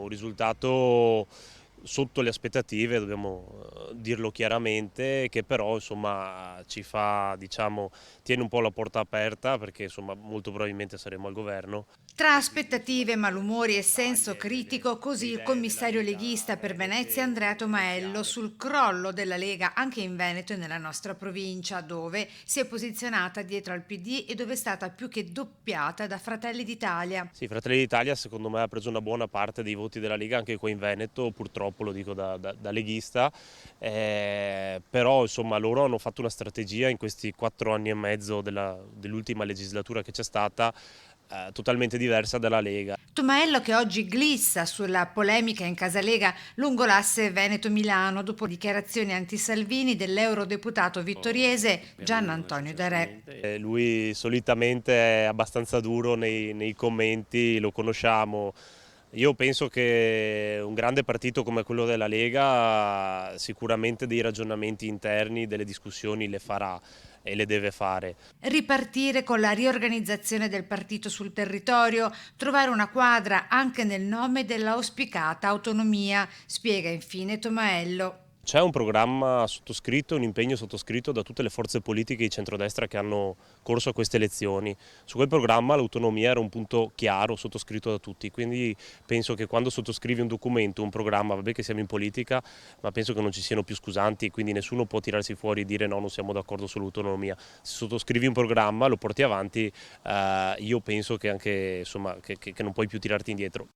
Un risultato sotto le aspettative, dobbiamo dirlo chiaramente, che però insomma ci fa, diciamo, tiene un po' la porta aperta perché insomma molto probabilmente saremo al governo. Tra E quindi insomma aspettative, le malumori e senso battaglie, critico, le così il idee della commissario leghista Lega per Venezia Venete Andrea sono Tomaello chiare. sul crollo della Lega anche in Veneto e nella nostra provincia, dove si è posizionata dietro al PD e dove è stata più che doppiata da Fratelli d'Italia. Sì, Fratelli d'Italia secondo me ha preso una buona parte dei voti della Lega anche qua in Veneto, purtroppo lo dico da leghista, però insomma loro hanno fatto una strategia in questi 4 anni e mezzo dell'ultima legislatura che c'è stata, totalmente diversa dalla Lega. Tomaello che oggi glissa sulla polemica in Casalega lungo l'asse Veneto-Milano dopo dichiarazioni anti-Salvini dell'eurodeputato vittoriese Gian Antonio Darè. Lui solitamente è abbastanza duro nei commenti, lo conosciamo. Io penso che un grande partito come quello della Lega sicuramente dei ragionamenti interni, delle discussioni le farà e le deve fare. Ripartire con la riorganizzazione del partito sul territorio, trovare una quadra anche nel nome dell'auspicata autonomia, spiega infine Tomaello. C'è un programma sottoscritto, un impegno sottoscritto da tutte le forze politiche di centrodestra che hanno corso a queste elezioni. Su quel programma l'autonomia era un punto chiaro, sottoscritto da tutti, quindi penso che quando sottoscrivi un documento, un programma, vabbè che siamo in politica, ma penso che non ci siano più scusanti, quindi nessuno può tirarsi fuori e dire no, non siamo d'accordo sull'autonomia. Se sottoscrivi un programma, lo porti avanti, io penso che anche, insomma, che non puoi più tirarti indietro.